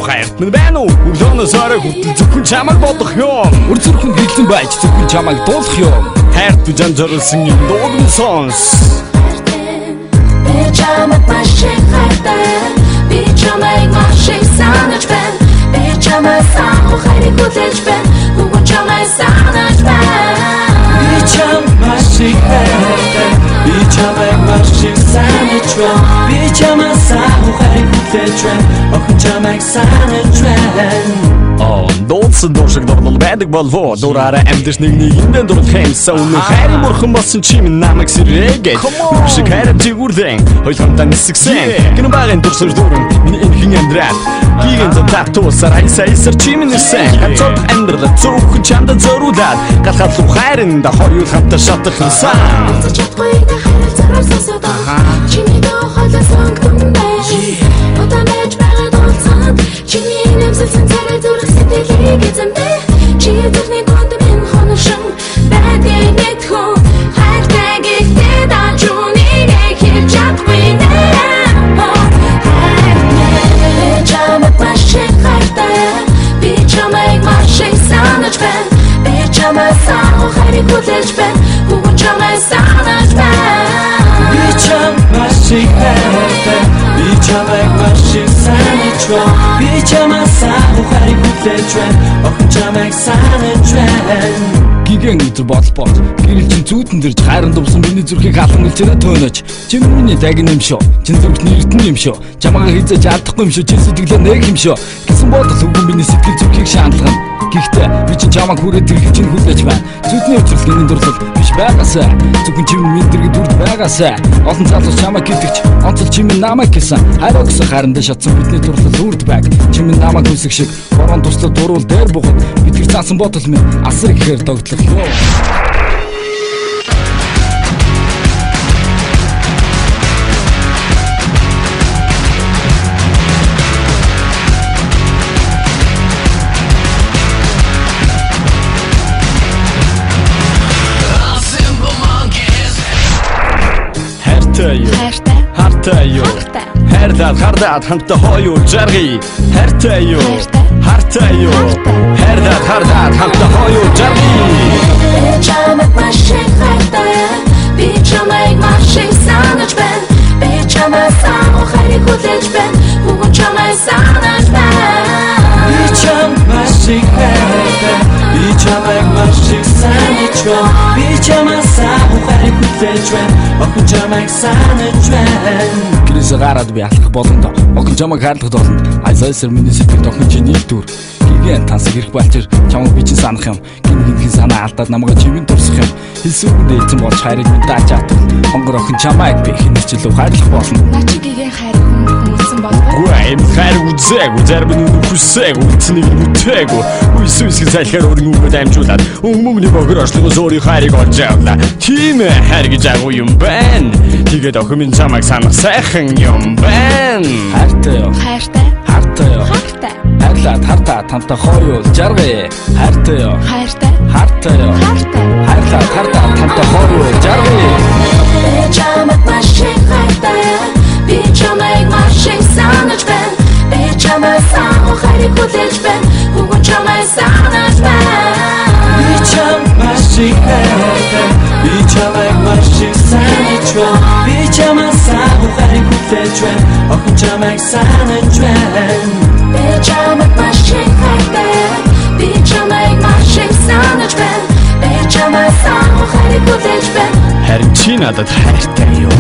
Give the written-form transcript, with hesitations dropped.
Хайрт минь байна уу? Өглөөнөөс орой хүртэл зөвхөн чамайг бодох юм. Үр зүрхэн хилэн байж зөвхөн чамайг дуулах юм. Хайрт бүжан зориулсан юм дууг нь сонс. Би чамайг маш их хайртай. Би чамайг маш их санаж байна. Би чамайг санах хайрыг хүлээж байна. Бүгд чамайг санаж байна. Би чамайг маш их хайртай. Би чамайг маш их санаж байна. Би чамайг санах хайрыг хүлээж байна. Охин чамайг санаж байна. Дуулсан дуушиг дурлал байдаг болов. Дураараа амьдэрч нэгэндээ дурлах юмсан. Үнэн хайрын бурхан болсон чи минь намайг сэрээгээд. Шиг хайраа зигүрлэн хойлхонтаа нисгсэн. Гэн багын дурсаж дуран миний энхэн амьдрал. Гиген затуусаар айсаар чи минь ирсэн. Ганцхан амьдрал зөвхөн чамд зориулаад. Галхал руу хайранда хоёул хамтаа шатах юмсан. Чадахгүй хайраа зарсан содоо. Чиний дохолоо сонгондээ. Отаа мэж байгаа дуулсан. Чиний нэмсэн царай зүрх сэтгэлийг эзэмдээ. Чи тэрний гонд минь хоношин. Бэдээ мэд хөө. Хайртай гэхдээ дажуунийг хэлж чадахгүй нэ. Би чамайг маш их хайртай. Би чамайг маш их санаж байна. Би чамайг санах хайрыг хүлээж байна. Бүгд чамайг санаж байна. Би чамайг маш их хайртай. Би чамайг маш их санаж байна. Би чамайг санах хайрыг хүлээж байна. Охин чамайг санаж байна. Гигэн өдөр бодлбол гэрэл чин зүүдэн дэрж хайранд дувсан миний зүрхийг халан илчээрэ төөнөж. Чи миний дагин юм шүү. Чин зүрхний эрдэнэ юм шүү. Чамайг хийж чадахгүй юм шүү. Чи сэтгэлээ нэг юм шүү. Гэсэн бодол үгүй миний сэтгэл зүрхийг шаналгана. Гэхдээ би чинь чамайг хүрээд тэрхий чинь хүлээж байна. Зүудний өчрөлгийн дурлал биш байгаасаа. Зөвхөн чи минь дэргэд үрд байгаасаа. Олон залуус чамайг гэдэгч онцол чи минь намайг гэсэн. Хайр өгсөн хайрандаа шатсан бидний дурлал үрд байг. Чи минь намайг хүсэх шиг борон туслал дуруул дээр бугад. Би тэр заасан бодол минь асар ихээр догтлох ёо. Хартай юу хайрлаад хамтаа хоёул жаргая. Хайртай юу хайрлаад хамтаа хоёул жаргая. Би чамайг маш их хайртай. Би чамайг маш их санаж байна. Би чамайг санах хайрыг хүлээж байна. Бүгд чамайг санаж байна. Би чамайг маш их хайртай. Би чамайг маш их санаж байна. Би чамайг санах хайрыг хүлээж байна. Охин чамайг санаж байна. Гэрээс гараад би алхах болгондоо охин чамайг хайрлах доолнд айсаар миний сэтгэлд охин чи нийл дүр. Гигэн тансаг ирэх балчир чамайг би чинь санах юм. Гингийн санаа алдаад намайг чивэн дурсах юм. Хэлсүүгдээ эзэн болж хайрыг минь дааж чадвал хонгор охин чамайг би хинэрч илүү хайрлах болно. Наа чи гигэн хайр хүмсэн болов. Гуай хайр үзээгүй зарим нь хүсээгүй үтснийг үтээгүй. Үсвэсг залхаар өргөнгөд амжуулаад өмнөний богрошлогоос өөрийн хайрыг олж авлаа. Тийм ээ хайр гэж агуу юм байна. Тэгээд охин минь чамайг санах сайхан юм байна. Хайртай юу? Хайрлаад хартаа тамтай хоёул жаргая. Хайртай юу? Хайрлаад хартаа тамтай хоёул жаргая. Би чамайг маш их хайртай. Би чамайг маш их санаж байна. Би чамайг санах хайрыг хүлээж байна. Бүгд чамайг санаж байна. Би чамайг маш их хайртай. Би чамайг маш их санаж байна. Би чамайг санах хайрыг хүлээж байна. Охин чамайг санаж байна. Би чамайг маш их хайртай. Би чамайг маш их санаж байна. Би чамайг санах хайрыг хүлээж байна. Харин чи надад хайртай юу?